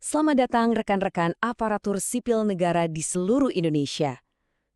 Selamat datang rekan-rekan aparatur sipil negara di seluruh Indonesia.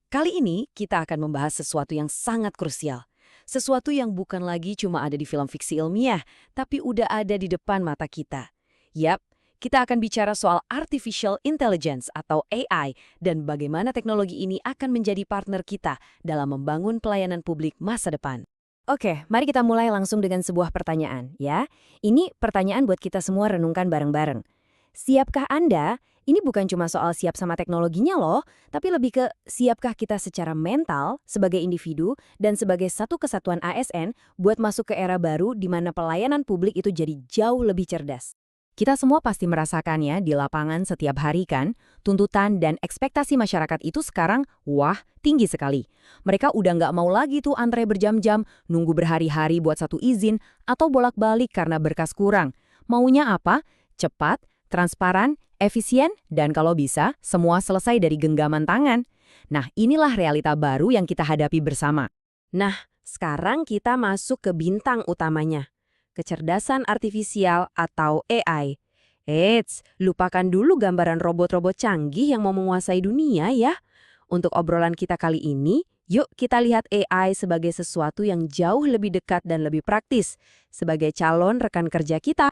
Kali ini kita akan membahas sesuatu yang sangat krusial. Sesuatu yang bukan lagi cuma ada di film fiksi ilmiah, tapi udah ada di depan mata kita. Yap, kita akan bicara soal Artificial Intelligence atau AI dan bagaimana teknologi ini akan menjadi partner kita dalam membangun pelayanan publik masa depan. Oke, mari kita mulai langsung dengan sebuah pertanyaan, ya. Ini pertanyaan buat kita semua renungkan bareng-bareng. Siapkah Anda? Ini bukan cuma soal siap sama teknologinya loh, tapi lebih ke siapkah kita secara mental, sebagai individu, dan sebagai satu kesatuan ASN buat masuk ke era baru di mana pelayanan publik itu jadi jauh lebih cerdas. Kita semua pasti merasakannya di lapangan setiap hari kan, tuntutan dan ekspektasi masyarakat itu sekarang, wah, tinggi sekali. Mereka udah nggak mau lagi tuh antre berjam-jam, nunggu berhari-hari buat satu izin, atau bolak-balik karena berkas kurang. Maunya apa? Cepat, transparan, efisien, dan kalau bisa, semua selesai dari genggaman tangan. Nah, inilah realita baru yang kita hadapi bersama. Nah, sekarang kita masuk ke bintang utamanya. Kecerdasan artifisial atau AI. Eits, lupakan dulu gambaran robot-robot canggih yang mau menguasai dunia ya. Untuk obrolan kita kali ini, yuk kita lihat AI sebagai sesuatu yang jauh lebih dekat dan lebih praktis. Sebagai calon rekan kerja kita.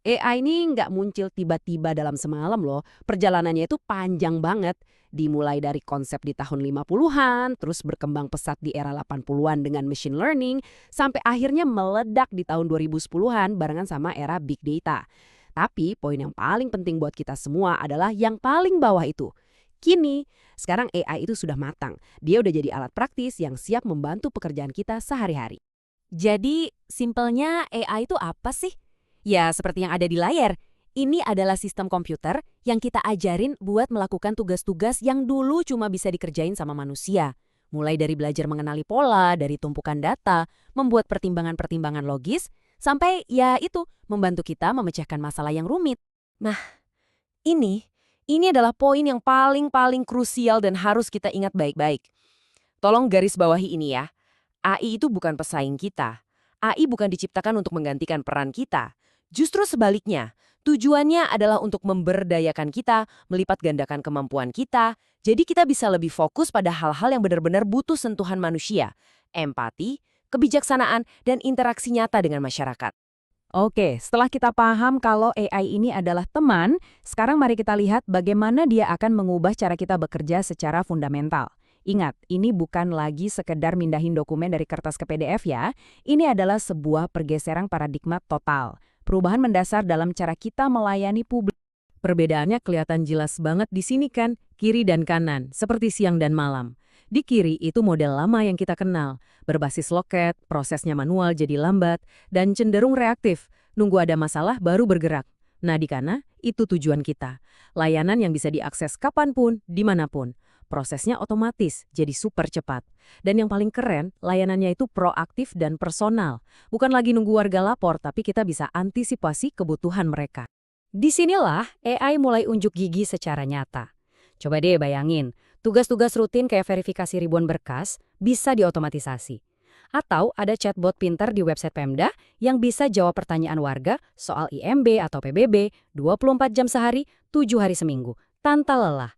AI ini nggak muncul tiba-tiba dalam semalam loh. Perjalanannya itu panjang banget. Dimulai dari konsep di tahun 50-an, terus berkembang pesat di era 80-an dengan machine learning, sampai akhirnya meledak di tahun 2010-an barengan sama era big data. Tapi poin yang paling penting buat kita semua adalah yang paling bawah itu. Kini, sekarang AI itu sudah matang. Dia udah jadi alat praktis yang siap membantu pekerjaan kita sehari-hari. Jadi, simpelnya AI itu apa sih? Ya, seperti yang ada di layar. Ini adalah sistem komputer yang kita ajarin buat melakukan tugas-tugas yang dulu cuma bisa dikerjain sama manusia. Mulai dari belajar mengenali pola, dari tumpukan data, membuat pertimbangan-pertimbangan logis, sampai ya itu, membantu kita memecahkan masalah yang rumit. Nah, ini adalah poin yang paling krusial dan harus kita ingat baik-baik. Tolong garis bawahi ini ya. AI itu bukan pesaing kita. AI bukan diciptakan untuk menggantikan peran kita. Justru sebaliknya, tujuannya adalah untuk memberdayakan kita, melipat gandakan kemampuan kita, jadi kita bisa lebih fokus pada hal-hal yang benar-benar butuh sentuhan manusia, empati, kebijaksanaan, dan interaksi nyata dengan masyarakat. Oke, setelah kita paham kalau AI ini adalah teman, sekarang mari kita lihat bagaimana dia akan mengubah cara kita bekerja secara fundamental. Ingat, ini bukan lagi sekedar mindahin dokumen dari kertas ke PDF ya. Ini adalah sebuah pergeseran paradigma total. Perubahan mendasar dalam cara kita melayani publik. Perbedaannya kelihatan jelas banget di sini kan, kiri dan kanan, seperti siang dan malam. Di kiri itu model lama yang kita kenal, berbasis loket, prosesnya manual jadi lambat, dan cenderung reaktif, nunggu ada masalah baru bergerak. Nah di kanan, itu tujuan kita. Layanan yang bisa diakses kapanpun, dimanapun. Prosesnya otomatis, jadi super cepat. Dan yang paling keren, layanannya itu proaktif dan personal. Bukan lagi nunggu warga lapor, tapi kita bisa antisipasi kebutuhan mereka. Disinilah AI mulai unjuk gigi secara nyata. Coba deh bayangin, tugas-tugas rutin kayak verifikasi ribuan berkas bisa diotomatisasi. Atau ada chatbot pintar di website Pemda yang bisa jawab pertanyaan warga soal IMB atau PBB 24 jam sehari, 7 hari seminggu, tanpa lelah.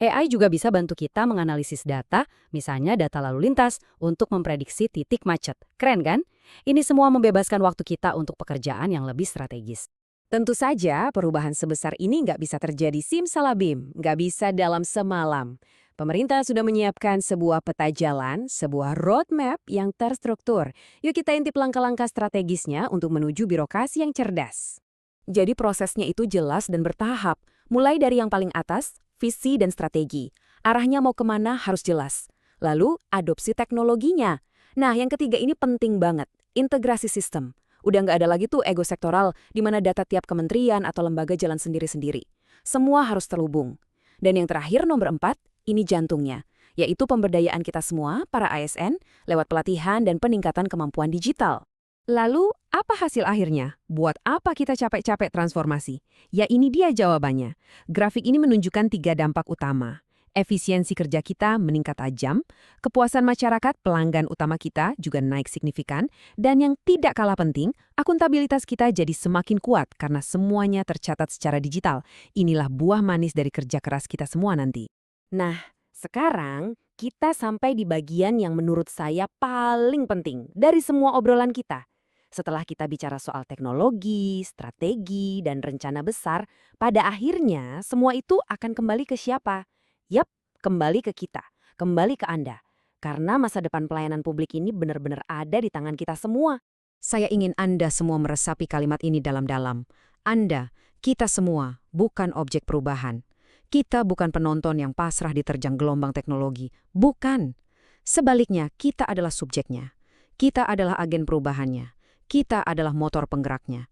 AI juga bisa bantu kita menganalisis data, misalnya data lalu lintas, untuk memprediksi titik macet. Keren kan? Ini semua membebaskan waktu kita untuk pekerjaan yang lebih strategis. Tentu saja perubahan sebesar ini nggak bisa terjadi simsalabim, nggak bisa dalam semalam. Pemerintah sudah menyiapkan sebuah peta jalan, sebuah roadmap yang terstruktur. Yuk kita intip langkah-langkah strategisnya untuk menuju birokrasi yang cerdas. Jadi prosesnya itu jelas dan bertahap, mulai dari yang paling atas, visi dan strategi. Arahnya mau kemana harus jelas. Lalu, adopsi teknologinya. Nah, yang ketiga ini penting banget, integrasi sistem. Udah nggak ada lagi tuh ego sektoral, di mana data tiap kementerian atau lembaga jalan sendiri-sendiri. Semua harus terhubung. Dan yang terakhir, nomor 4, ini jantungnya, yaitu pemberdayaan kita semua, para ASN, lewat pelatihan dan peningkatan kemampuan digital. Lalu, apa hasil akhirnya? Buat apa kita capek-capek transformasi? Ya ini dia jawabannya. Grafik ini menunjukkan 3 dampak utama. Efisiensi kerja kita meningkat tajam, kepuasan masyarakat pelanggan utama kita juga naik signifikan, dan yang tidak kalah penting, akuntabilitas kita jadi semakin kuat karena semuanya tercatat secara digital. Inilah buah manis dari kerja keras kita semua nanti. Nah, sekarang kita sampai di bagian yang menurut saya paling penting dari semua obrolan kita. Setelah kita bicara soal teknologi, strategi, dan rencana besar, pada akhirnya semua itu akan kembali ke siapa? Yap, kembali ke kita, kembali ke Anda. Karena masa depan pelayanan publik ini benar-benar ada di tangan kita semua. Saya ingin Anda semua meresapi kalimat ini dalam-dalam. Anda, kita semua, bukan objek perubahan. Kita bukan penonton yang pasrah diterjang gelombang teknologi. Bukan. Sebaliknya, kita adalah subjeknya. Kita adalah agen perubahannya. Kita adalah motor penggeraknya.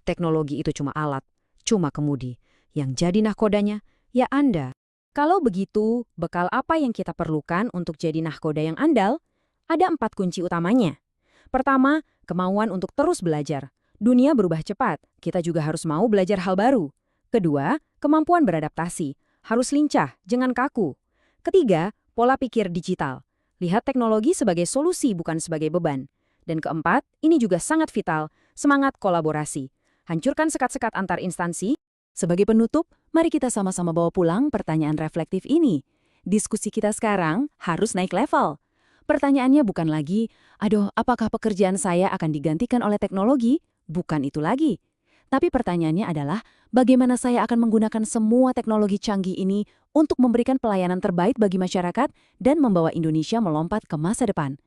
Teknologi itu cuma alat, cuma kemudi. Yang jadi nahkodanya, ya Anda. Kalau begitu, bekal apa yang kita perlukan untuk jadi nahkoda yang andal? Ada 4 kunci utamanya. Pertama, kemauan untuk terus belajar. Dunia berubah cepat, kita juga harus mau belajar hal baru. Kedua, kemampuan beradaptasi. Harus lincah, jangan kaku. Ketiga, pola pikir digital. Lihat teknologi sebagai solusi bukan sebagai beban. Dan keempat, ini juga sangat vital, semangat kolaborasi. Hancurkan sekat-sekat antar instansi. Sebagai penutup, mari kita sama-sama bawa pulang pertanyaan reflektif ini. Diskusi kita sekarang harus naik level. Pertanyaannya bukan lagi, aduh, apakah pekerjaan saya akan digantikan oleh teknologi? Bukan itu lagi. Tapi pertanyaannya adalah, bagaimana saya akan menggunakan semua teknologi canggih ini untuk memberikan pelayanan terbaik bagi masyarakat dan membawa Indonesia melompat ke masa depan?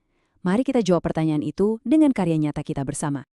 Mari kita jawab pertanyaan itu dengan karya nyata kita bersama.